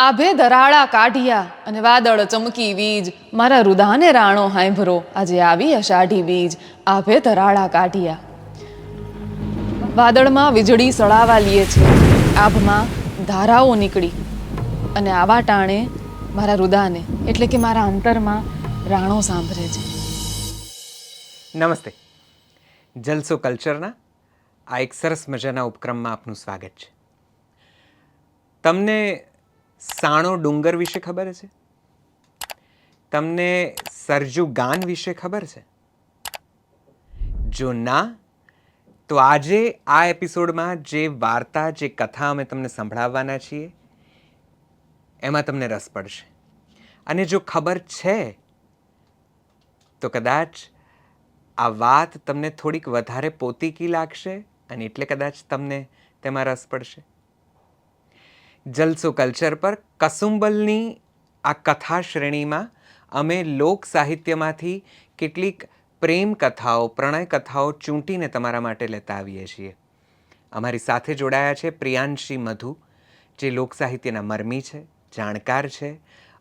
આભે ધરાળા કાઢિયા અને વાદળ ચમકી વીજ, મારા રુદાને રાણો હાંભરો, આજે આવી અષાઢી બીજ. આભે ધરાળા કાઢિયા. વાદળમાં વીજળી સળાવા લીએ છે, આભમાં ધારાઓ નીકળી, અને આવા ટાણે મારા રુદાને એટલે કે મારા અંતરમાં રાણો સાંભળે છે. નમસ્તે. જલસો કલ્ચરના આ એક સરસ મજાના ઉપક્રમમાં આપનું સ્વાગત છે. તમને સાણો ડુંગર વિશે ખબર છે? તમને સરજુ ગાન વિશે ખબર છે? જો ના, તો આજે આ એપિસોડમાં જે વાર્તા, જે કથા અમે તમને સંભળાવવાના છીએ એમાં તમને રસ પડશે. અને જો ખબર છે તો કદાચ આ વાત તમને થોડીક વધારે પોતીકી લાગશે અને એટલે કદાચ તમને તેમાં રસ પડશે. જલસો કલ્ચર પર કસુંબલની આ કથા શ્રેણીમાં અમે લોક સાહિત્યમાંથી કેટલીક પ્રેમ કથાઓ, પ્રણય કથાઓ ચૂંટીને તમારા માટે લેતા આવીએ છીએ. અમારી સાથે જોડાયા છે પ્રિયાંશી મધુ, જે લોક સાહિત્યના મરમી છે, જાણકાર છે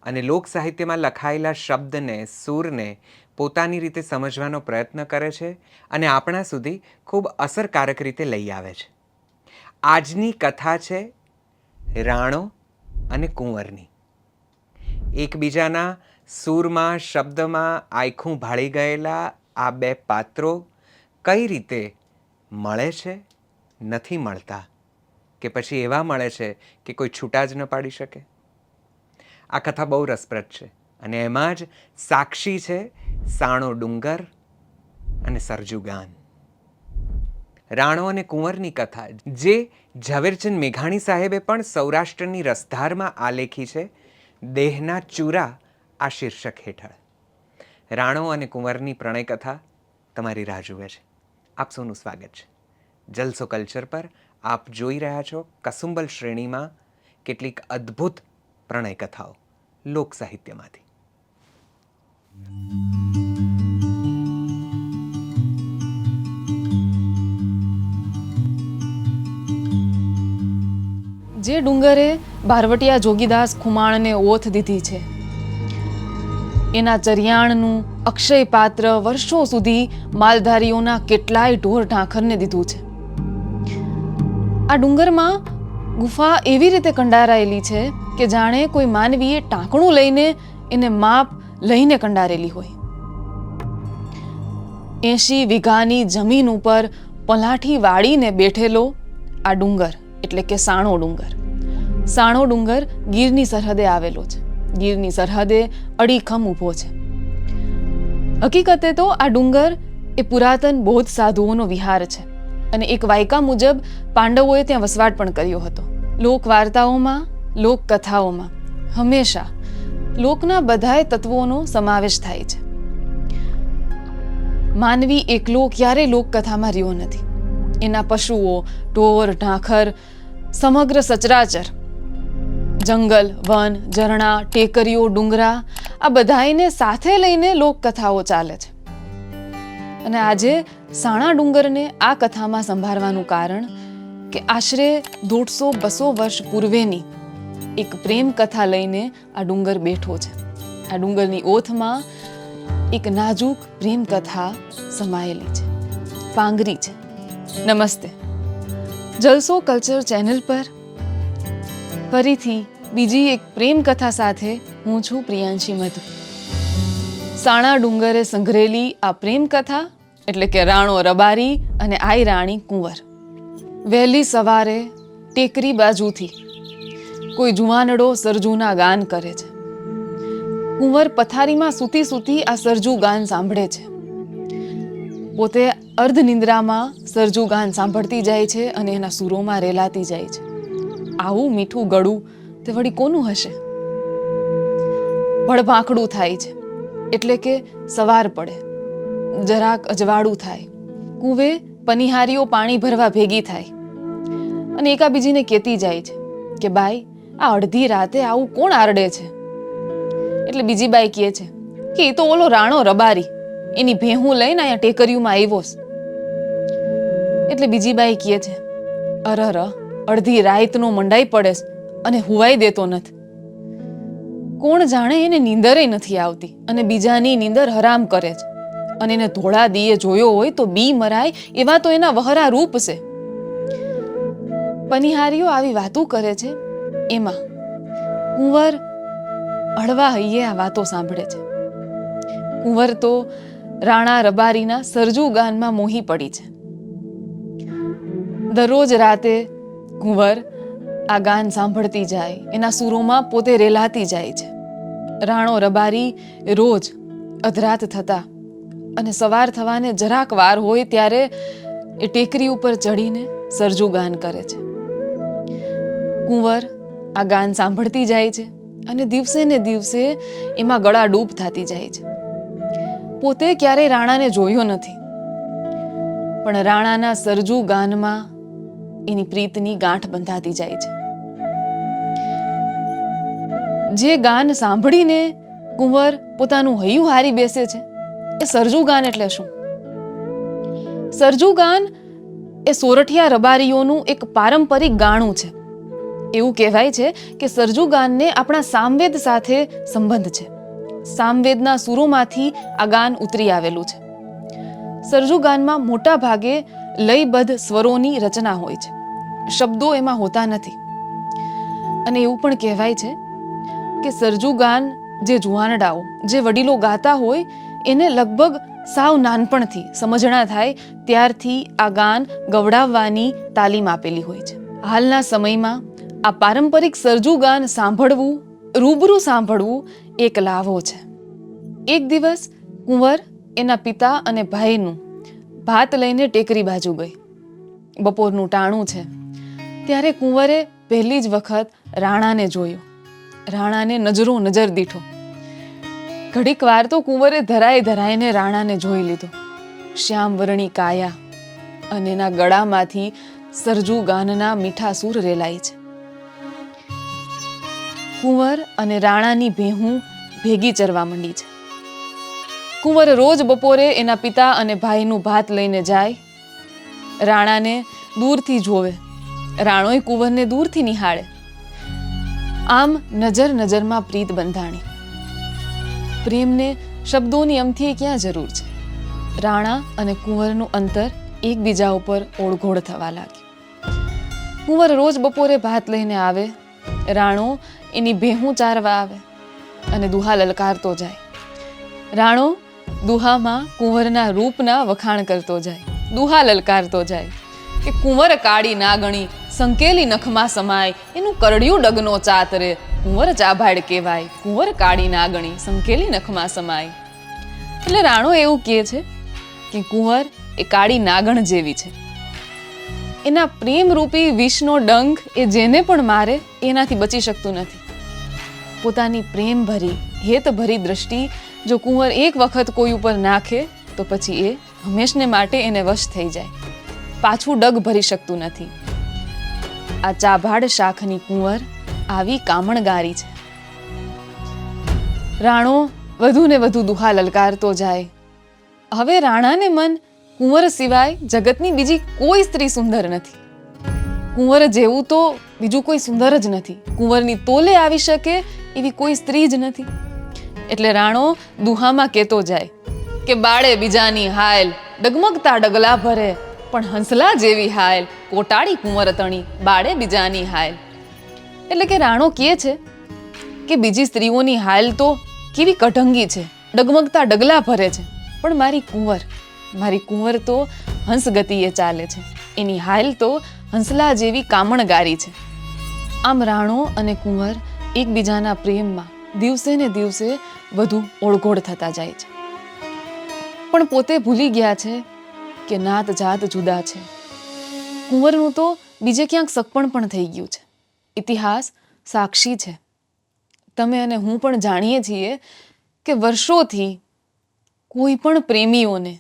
અને લોક સાહિત્યમાં લખાયેલા શબ્દને, સૂરને પોતાની રીતે સમજવાનો પ્રયત્ન કરે છે અને આપણા સુધી ખૂબ અસરકારક રીતે લઈ આવે છે. આજની કથા છે રાણો અને કુંવરની. એકબીજાના સૂરમાં, શબ્દમાં આયખું ભાળી ગયેલા આ બે પાત્રો કઈ રીતે મળે છે, નથી મળતા, કે પછી એવા મળે છે કે કોઈ છૂટા જ ન પાડી શકે. આ કથા બહુ રસપ્રદ છે અને એમાં જ સાક્ષી છે સાણો ડુંગર અને સરજુ ગાન. રાણો અને કુંવરની કથા જે ઝવેરચંદ મેઘાણી સાહેબે પણ સૌરાષ્ટ્રની રસધારમાં આલેખી છે, દેહના ચૂરા આ શીર્ષક હેઠળ. રાણો અને કુંવરની પ્રણય કથા તમારી રાહ જુએ છે. આપ સૌનું સ્વાગત છે. જલસો કલ્ચર પર આપ જોઈ રહ્યા છો કસુંબલ શ્રેણીમાં કેટલીક અદ્ભુત પ્રણય કથાઓ લોક સાહિત્યમાંથી. જે ડુંગરે બારવટિયા જોગીદાસ ખુમાણને ઓથ દીધી છે, એના ચરિયાણનું અક્ષય પાત્ર વર્ષો સુધી માલધારીઓના કેટલાય ઢોર ઢાંખરને દીધું છે. આ ડુંગરમાં ગુફા એવી રીતે કંડારાયેલી છે કે જાણે કોઈ માનવીએ ટાંકણું લઈને એને માપ લઈને કંડારેલી હોય. 80 વીઘાની જમીન ઉપર પલાઠી વાળીને બેઠેલો આ ડુંગર એટલે કે સાણો ડુંગર. સાણો ડુંગર ગીરની સરહદે આવેલો છે. ગીરની સરહદે અડીખમ ઊભો છે. હકીકતે તો આ ડુંગર એ પુરાતન બૌદ્ધ સાધુઓનો વિહાર છે અને એક વાયકા મુજબ પાંડવોએ ત્યાં વસવાટ પણ કર્યો હતો. લોક વાર્તાઓમાં, લોક કથાઓમાં હંમેશા લોકના બધાય તત્વોનો સમાવેશ થાય છે. માનવી એકલો ક્યારેય લોકકથામાં રહ્યો નથી. એના પશુઓ, ઢોર, ઢાંખર, સમગ્ર સચરાચર, જંગલ, વન, ઝરણા, ટેકરીઓ, ડુંગરા આ બધાયને સાથે લઈને લોકકથાઓ ચાલે છે. અને આજે સાણા ડુંગરને આ કથામાં સંભાળવાનું કારણ કે આશરે 150-200 વર્ષ પૂર્વેની એક પ્રેમ કથા લઈને આ ડુંગર બેઠો છે. આ ડુંગરની ઓથમાં એક નાજુક પ્રેમ કથા સમાયેલી છે, પાંગરી છે. નમસ્તે. જલસો કલ્ચર ચેનલ પર ફરીથી બીજી એક પ્રેમ કથા સાથે હું છું પ્રિયાંશી મધુ. સાણા ડુંગરે સંઘરેલી આ પ્રેમ કથા એટલે કે રાણો રબારી અને આઈ રાણી કુંવર. વહેલી સવારે ટેકરી બાજુથી કોઈ જુવાનડો સરજુના ગાન કરે છે. કુંવર પથારીમાં સૂતી સૂતી આ સરજુ ગાન સાંભળે છે. પોતે અર્ધ નિંદ્રામાં સરજુ ગાન સાંભળતી જાય છે અને એના સૂરોમાં રેલાતી જાય છે. આવું મીઠું ગળું તે વળી કોનું હશે? ભડભાંકડું થાય છે એટલે કે સવાર પડે, જરાક અજવાળું થાય. કુવે પનિહારીઓ પાણી ભરવા ભેગી થાય અને એકાબીજીને કહેતી જાય છે કે બાઈ, આ અડધી રાતે આવું કોણ આરડે છે? એટલે બીજી બાઈ કહે છે કે એ તો ઓલો રાણો રબારી એની ભેહું લઈને અહીંયા ટેકરીઓમાં આવ્યો છે. એટલે બીજી બાઈ કહે છે, અરર, અડધી રાતનો મંડાઈ પડે અને હુવાઈ દેતો નથી. કોણ જાણે એને નીંદરે નથી આવતી અને બીજાની નીંદર હરામ કરે છે, અને એને ધોળા દીએ જોયો હોય તો બી મરાય એવા તો એના વહરા રૂપ છે. પનિહારીઓ આવી વાતો કરે છે, એમાં કુંવર હળવા હૈયે આ વાતો સાંભળે છે. કુંવર તો રાણા રબારીના સરજુ ગાનમાં મોહી પડી છે. દરરોજ રાતે કુંવર આ ગાન સાંભળતી જાય, એના સૂરોમાં પોતે રેલાતી જાય છે. રાણો રબારી રોજ અધરાત થતા અને સવાર થવાને જરાક વાર હોય ત્યારે એ ટેકરી ઉપર ચડીને સરજુ ગાન કરે છે. કુંવર આ ગાન સાંભળતી જાય છે અને દિવસે ને દિવસે એમાં ગળા ડૂબ થતી જાય છે. પોતે ક્યારેય રાણાને જોયો નથી, પણ રાણાના સરજુ ગાનમાં એની પ્રીતની ગાંઠ બંધાતી જાય છે. જે ગાન સાંભળીને કુંવર પોતાનું હૈયું હારી બેસે છે, એ સરજુ ગાન એટલે શું? સરજુ ગાન એ સોરઠિયા રબારીઓનું એક પારંપરિક ગાણું છે. એવું કહેવાય છે કે સરજુ ગાનને આપણા સામવેદ સાથે સંબંધ છે. સામવેદના સૂરોમાંથી આ ગાન ઉતરી આવેલું છે. સરજુ ગાનમાં મોટા ભાગે લયબદ્ધ સ્વરોની રચના હોય છે, શબ્દો એમાં હોતા નથી. અને એવું પણ કહેવાય છે કે સરજુ ગાન જે જુવાનડાઓ, જે વડીલો ગાતા હોય એને લગભગ સાવ નાનપણથી સમજણા થાય ત્યારથી આ ગાન ગવડાવવાની તાલીમ આપેલી હોય છે. હાલના સમયમાં આ પારંપરિક સરજુ ગાન સાંભળવું, રૂબરૂ સાંભળવું એક લાવો છે. એક દિવસ કુંવર એના પિતા અને ભાઈનું ભાત લઈને ટેકરી બાજુ ગઈ. બપોરનું ટાણું છે ત્યારે કુંવરે પહેલી જ વખત રાણાને જોયો. રાણાને નજરો નજર દીઠો. ઘડીક વાર તો કુંવરે ધરાઈને રાણાને જોઈ લીધો. શ્યામ વર્ણી કાયા અને એના ગળામાંથી સરજુ ગાનના મીઠા સૂર રેલાય છે. કુંવર અને રાણાની ભેહું ભેગી ચરવા માંડી છે. કુંવર રોજ બપોરે એના પિતા અને ભાઈનું ભાત લઈને જાય. રાણાને દૂરથી જોવે, રાણોય કુંવરને દૂરથી નિહાળે. આમ નજર નજરમાં પ્રીત બંધાણી. પ્રેમને શબ્દોની અમથી ક્યાં જરૂર છે? રાણા અને કુંવરનું અંતર એકબીજા ઉપર ઓળઘોળ થવા લાગ્યું. કુંવર રોજ બપોરે ભાત લઈને આવે, રાણો એની ભેહું ચારવા આવે અને દુહા લલકારતો જાય. રાણો દુહામાં કુંવરના રૂપના વખાણ કરતો જાય, દુહા લલકારતો જાય કે કુંવર કાળી નાગણી સંકેલી નખમાં સમાય, એનું કરડિયું ડગનો ચાતરે, કુંવર ચાભાડ કહેવાય, કુંવર કાળી નાગણી સંકેલી નખમાં સમાય. એટલે રાણો એવું કહે છે કે કુંવર એ કાળી નાગણ જેવી છે. એના પ્રેમરૂપી વિષનો ડંખ એ જેને પણ મારે એનાથી બચી શકતું નથી. પોતાની પ્રેમ ભરી, હેત ભરી દ્રષ્ટિ જો કુંવર એક વખત કોઈ ઉપર નાખે તો પછી એ હંમેશને માટે એને વશ થઈ જાય, પાછું ડગ ભરી શકતું નથી. આ ચાભાડ શાખની કુંવર આવી કામણગારી છે. રાણો વધુ ને વધુ દુહા લલકારતો જાય. હવે રાણાને મન કુંવર સિવાય જગતની બીજી કોઈ સ્ત્રી સુંદર નથી. કુંવર જેવું તો બીજું કોઈ સુંદર જ નથી. કુંવરની તોલે આવી શકે એવી કોઈ સ્ત્રી જ નથી. એટલે રાણો દુહામાં કહેતો જાય કે બાળે બીજાની હાયલ, ડગમગતા ડગલા ભરે, પણ હંસલા જેવી હાયલ, કોટાળી કુંવર તણી, બાળે બીજાની હાયલ. એટલે કે રાણો કહે છે કે બીજી સ્ત્રીઓની હાયલ તો કેવી કઢંગી છે, ડગમગતા ડગલા ભરે છે, પણ મારી કુંવર તો હંસ ગતિએ ચાલે છે, એની હાયલ તો હંસલા જેવી કામણગારી છે. આમ રાણો અને કુંવર એકબીજાના પ્રેમમાં દિવસે ને દિવસે વધુ ઓળઘોળ થતા જાય છે. પણ પોતે ભૂલી ગયા છે કે નાત જાત જુદા છે. કુંવરનું તો બીજે ક્યાંક સગપણ પણ થઈ ગયું છે. ઇતિહાસ સાક્ષી છે. તમે અને હું પણ જાણીએ છીએ કે વર્ષોથી કોઈ પણ પ્રેમીઓને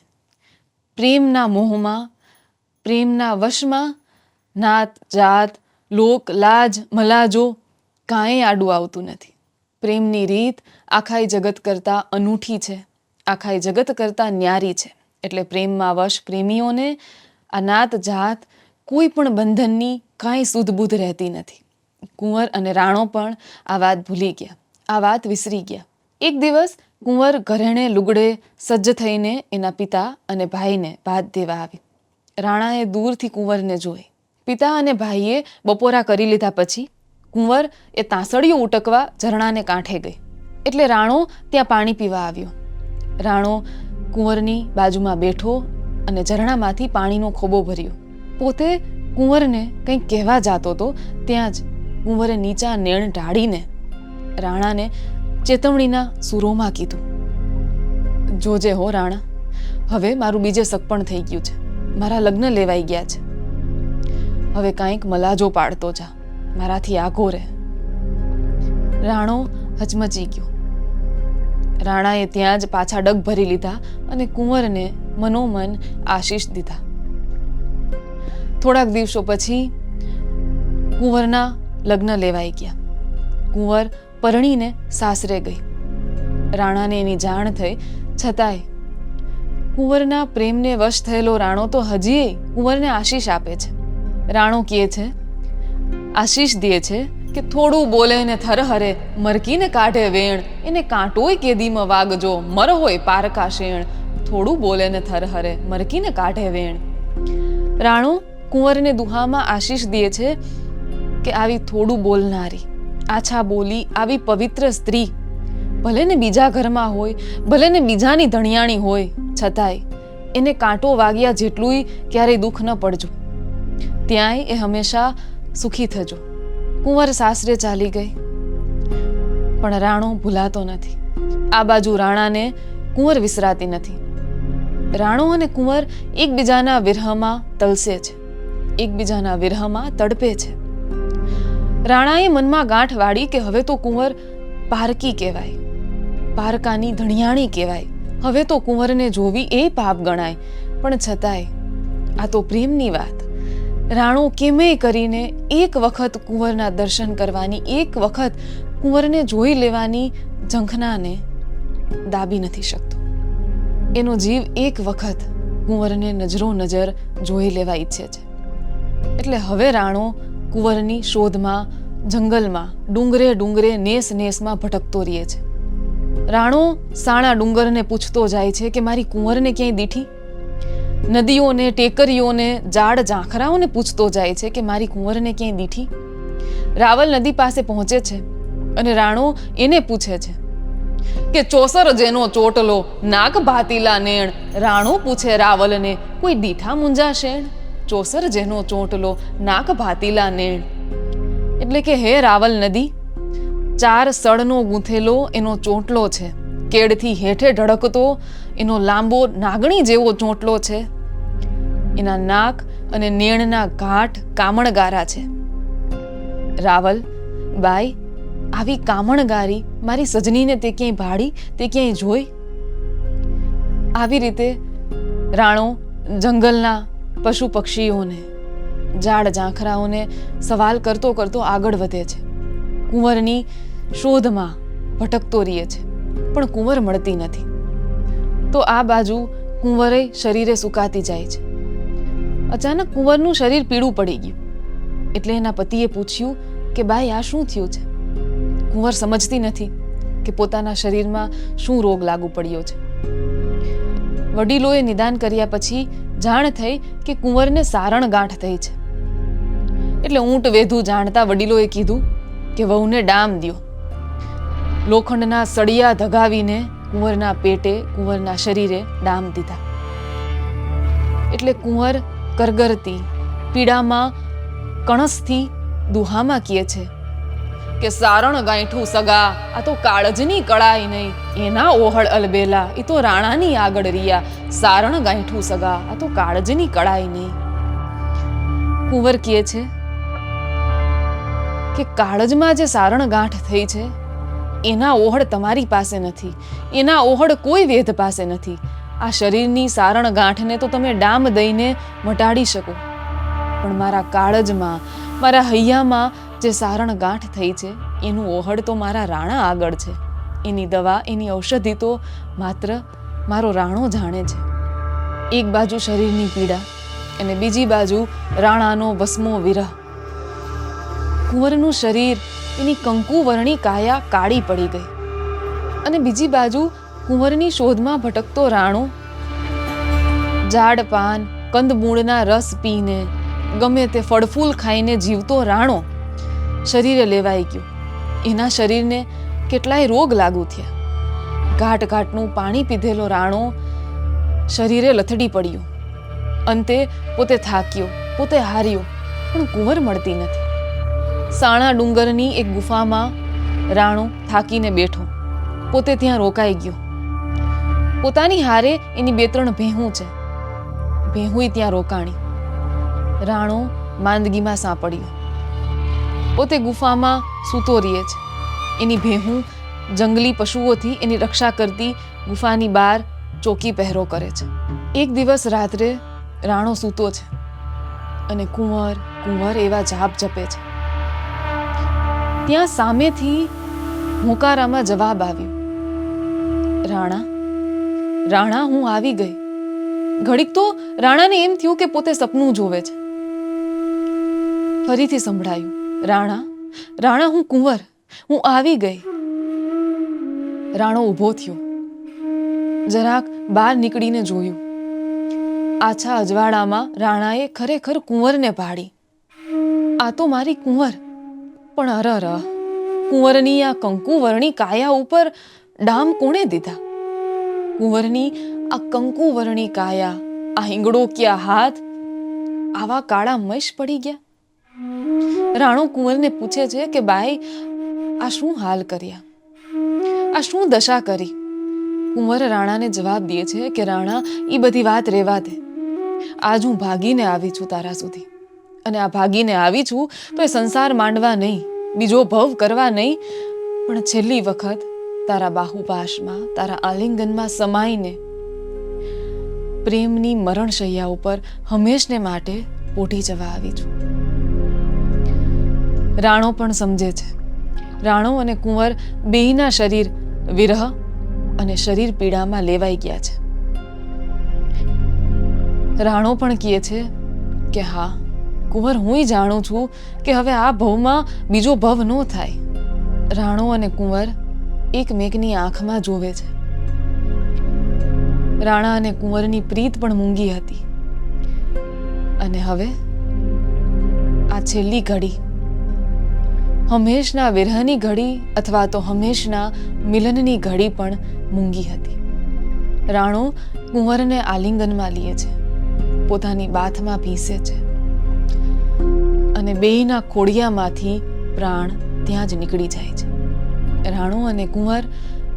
પ્રેમના મોહમાં, પ્રેમના વશમાં નાત જાત, લોક લાજ મલાજો કાંઈ આડું આવતું નથી. પ્રેમની રીત આખાય જગત કરતાં અનૂઠી છે, આખાય જગત કરતાં ન્યારી છે. એટલે પ્રેમમાં વશ પ્રેમીઓને આ નાત જાત કોઈ પણ બંધનની કાંઈ સુધબુધ રહેતી નથી. કુંવર અને રાણો પણ આ વાત ભૂલી ગયા. આ વાત વિસરી ગયા. એક દિવસ કુંવર ઘરેણે લુગડે સજ્જ થઈને એના પિતા અને ભાઈને ભાત દેવા આવી. રાણાએ દૂરથી કુંવરને જોઈ. પિતા અને ભાઈએ બપોરા કરી લીધા પછી કુંવર એ તાંસળીઓ ઉટકવા ઝરણાને કાંઠે ગઈ. એટલે રાણો ત્યાં પાણી પીવા આવ્યો. રાણો કુંવરની બાજુમાં બેઠો અને ઝરણામાંથી પાણીનો ખોબો ભર્યો. પોતે કુંવરને કંઈક કહેવા જાતો હતો ત્યાં જ કુંવરે નીચા નેણ ઢાળીને રાણાને ચેતવણીના સૂરોમાં કીધું, જોજે હો રાણા, હવે મારું બીજે સગપણ થઈ ગયું છે, મારા લગ્ન લેવાઈ ગયા છે, હવે કાંઈક મલાજો પાડતો જા, મારાથી આઘો રહે. રાણો હચમચી ગયો. રાણાએ ત્યાં જ પાછા ડગ ભરી લીધા અને કુંવરને મનોમન આશીષ દીધા. થોડાક દિવસો પછી કુંવરના લગ્ન લેવાઈ ગયા. કુંવર પરણીને સાસરે ગઈ. રાણાને એની જાણ થઈ છતાંય કુંવરના પ્રેમને વશ થયેલો રાણો તો હજી કુંવરને આશીષ આપે છે. રાણો કહે છે, આશીષ દે છે કે થોડું બોલે ને થરહરે, મરકીને કાઢે વેણ, એને કાંટોય કેદીમાં વાગજો, મર હોય પારકા શેણ. થોડું બોલે ને થરહરે, મરકીને કાઢે વેણ. રાણો કુંવરને દુહામાં આશીષ દે છે કે આવી થોડું બોલનારી, આછા બોલી આવી પવિત્ર સ્ત્રી ભલે ને બીજા ઘરમાં હોય, ભલે ને બીજાની ધણિયાણી હોય, છતાંય એને કાંટો વાગ્યા જેટલુંય ક્યારેય દુઃખ ન પડજો, ત્યાંય એ હંમેશા સુખી થજો. કુંવર સાસરે ચાલી ગઈ, પણ રાણો ભૂલાતો નથી. આ બાજુ રાણાને કુંવર વિસરાતી નથી. રાણો અને કુંવર એકબીજાના વિરહમાં તલસે છે, એકબીજાના વિરહમાં તડપે છે. રાણાએ મનમાં ગાંઠ વાળી કે હવે તો કુંવર પારકી કહેવાય, પારકાની ધણિયાણી કહેવાય, હવે તો કુંવરને જોવી એ પાપ ગણાય. પણ છતાંય આ તો પ્રેમની વાત. રાણો કેમેય કરીને એક વખત કુંવરના દર્શન કરવાની, એક વખત કુંવરને જોઈ લેવાની ઝંખનાને દાબી નથી શકતો. એનો જીવ એક વખત કુંવરને નજરો નજર જોઈ લેવા ઈચ્છે છે. એટલે હવે રાણો કુંવરની શોધમાં જંગલમાં ડુંગરે ડુંગરે નેસ નેસમાં ભટકતો રહે છે. રાણો સાણા ડુંગરને પૂછતો જાય છે કે મારી કુંવરને ક્યાંય દીઠી. નદીઓને, ટેકરીઓને, ઝાડ ઝાંખરાઓને પૂછતો જાય છે કે મારી કુંવરને ક્યાંય દીઠી. રાવલ નદી પાસે પહોંચે છે અને રાણો એને પૂછે છે કે ચોસર જેનો ચોટલો, નાક ભાતીલા નેણ. રાણો પૂછે રાવલને, કોઈ દીઠા મુંજા શેણ? ચોસર જેનો ચોટલો, નાક ભાતીલા નેણ. એટલે કે હે રાવલ નદી, 4 સળનો ગૂંથેલો એનો ચોટલો છે, કેડથી હેઠે ઢળકતો એનો લાંબો નાગણી જેવો ચોટલો છે, એના નાક અને નેણના ઘાટ કામણગારા છે. રાવલ બાઈ, આવી કામણગારી મારી સજનીને તે ક્યાંય ભાળી, તે ક્યાંય જોઈ? આવી રીતે રાણો જંગલના પશુ પક્ષીઓને, ઝાડ ઝાંખરાઓને સવાલ કરતો કરતો આગળ વધે છે. કુંવરની શોધમાં ભટકતો રહે છે, પણ કુંવર મળતી નથી. તો આ બાજુ કુંવરે શરીરે સુકાતી જાય છે. અચાનક કુંવરનું શરીર પીળું પડી ગયું. એટલે એના પતિએ પૂછ્યું કે બાઈ, આ શું થયું છે? કુંવર સમજતી નથી કે પોતાના શરીરમાં શું રોગ લાગુ પડ્યો છે. વડીલોએ નિદાન કર્યા પછી જાણ થઈ કે કુંવરને સારણ ગાંઠ થઈ છે. એટલે ઊંટ વેધું જાણતા વડીલોએ કીધું કે વહુને ડામ દ્યો. લોખંડના સળિયા ધગાવીને કુંવરના પેટે, કુંવરના શરીરે ડામ દીધા. એટલે કુંવર કરગરતી પીડામાં કણસથી દુહામાં કહે છે કે સારણ ગાંઠું સગા, આ તો કાળજની કળાઈ નહીં, એના ઓહળ અલબેલા, એ તો રાણાની આગળ રિયા. સારણ ગાંઠું સગા, આ તો કાળજની કળાઈ નહીં. કુંવર કહે છે કે કાળજમાં જે સારણ ગાંઠ થઈ છે એના ઓહળ તમારી પાસે નથી, એના ઓહળ કોઈ વેદ પાસે નથી. આ શરીરની સારણ ગાંઠને તો તમે ડામ દઈને મટાડી શકો, પણ મારા કાળજમાં, મારા હૈયામાં જે સારણ ગાંઠ થઈ છે એનું ઓહળ તો મારા રાણા આગળ છે. એની દવા, એની ઔષધિ તો માત્ર મારો રાણો જાણે છે. એક બાજુ શરીરની પીડા અને બીજી બાજુ રાણાનો વસમો વિરહ. કુંવરનું શરીર એની કંકુવર્ણી કાયા કાળી પડી ગઈ અને બીજી બાજુ કુંવરની શોધમાં ભટકતો રાણો ઝાડ પાન કંદમૂળના રસ પીને ગમે તે ફળફૂલ ખાઈને જીવતો રાણો શરીરે લેવાઈ ગયો. એના શરીરને કેટલાય રોગ લાગુ થયા. ઘાટ ઘાટનું પાણી પીધેલો રાણો શરીરે લથડી પડ્યો. અંતે પોતે થાક્યો, પોતે હાર્યો, પણ કુંવર મળતી નથી. સાણા ડુંગરની એક ગુફામાં રાણો થાકીને બેઠો. પોતે ત્યાં રોકાઈ ગયો. પોતાની હારે એની 2-3 ભેહું છે. ભેહુંય ત્યાં રોકાણી. રાણો માંદગીમાં સાંપડ્યો. પોતે ગુફામાં સૂતો રહે છે. એની ભેહું જંગલી પશુઓથી એની રક્ષા કરતી ગુફાની બહાર ચોકી પહેરો કરે છે. એક દિવસ રાત્રે રાણો સૂતો છે અને કુંવર કુંવર એવા જાપ જપે છે. ત્યાં સામેથી હોંકારામાં જવાબ આવ્યો, રાણા રાણા, હું આવી ગઈ. ઘડીક તો રાણાને એમ થયું કે પોતે સપનું જોવે છે. ફરીથી સંભળાયું, રાણા રાણા, હું કુંવર, હું આવી ગઈ. રાણો ઊભો થયો. જરાક બહાર નીકળીને જોયું. આછા અજવાળામાં રાણાએ ખરેખર કુંવરને ભાળી. આ તો મારી કુંવર. પણ અરર, કુંવરની આ કંકુવર્ણી કાયા ઉપર ડામ કોણે દીધા? કુંવરની આ કંકુવર્ણી કાયા, આ હિંગડોક્યા હાથ આવા કાળા મશ પડી ગયા. રાણો કુંવરને પૂછે છે કે બાઈ, આ શું હાલ કર્યા? આ શું દશા કરી? કુંવર રાણાને જવાબ દે છે કે રાણા, એ બધી વાત રહેવા દે. આજ હું ભાગીને આવી છું તારા સુધી. અને આ ભાગીને આવી છું તો એ સંસાર માંડવા નહીં, બીજો ભવ કરવા નહીં, પણ છેલ્લી વખત તારા બાહુપાશમાં, તારા આલિંગનમાં સમાઈને પ્રેમની મરણશૈયા ઉપર હંમેશને માટે પોઢી જવા આવી છું. રાણો પણ સમજે છે. રાણો અને કુંવર બેયના શરીર વિરહ અને શરીર પીડામાં લેવાઈ ગયા છે. રાણો પણ કહે છે કે હા કુંવર, હુંય જાણું છું કે હવે આ ભવમાં બીજો ભવ ન થાય. રાણો અને કુંવર એકમેકની આંખમાં જોવે છે. રાણા અને કુંવરની પ્રીત પણ મૂંગી હતી. અને હવે આ છેલ્લી ઘડી, હંમેશના વિરહની ઘડી અથવા તો હંમેશના મિલનની ઘડી પણ મૂંગી હતી. રાણો કુંવરને આલિંગનમાં લે છે, પોતાની બાથમાં ભીંસે છે અને બેયના ખોડિયામાંથી પ્રાણ ત્યાં જ નીકળી જાય છે. રાણો અને કુંવર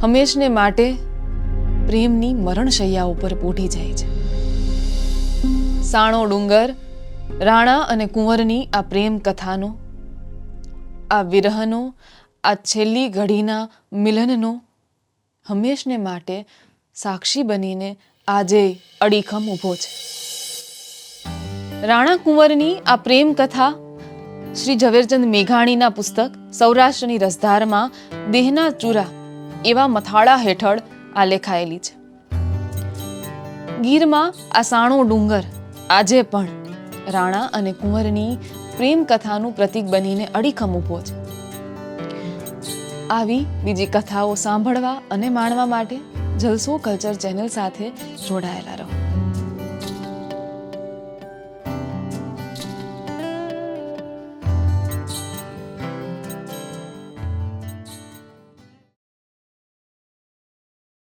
હંમેશને માટે પ્રેમની મરણશૈયા ઉપર પોઢી જાય છે. સાણો ડુંગર રાણા અને કુંવરની આ પ્રેમ કથાનો, આ વિરહનો, આ છેલ્લી ઘડીના મિલનનો હંમેશને માટે સાક્ષી બનીને આજે અડીખમ ઊભો છે. રાણા કુંવરની આ પ્રેમ કથા શ્રી ઝવેરચંદ મેઘાણીના પુસ્તક સૌરાષ્ટ્રની રસધારમાં દેહના ચૂરા એવા મથાળા હેઠળ આ લેખાયેલી છે. ગીરમાં આ સાણો ડુંગર આજે પણ રાણા અને કુંવરની પ્રેમ કથાનું પ્રતીક બનીને અડીખમ ઊભો છે. આવી બીજી કથાઓ સાંભળવા અને માણવા માટે જલસો કલ્ચર ચેનલ સાથે જોડાયેલા રહો.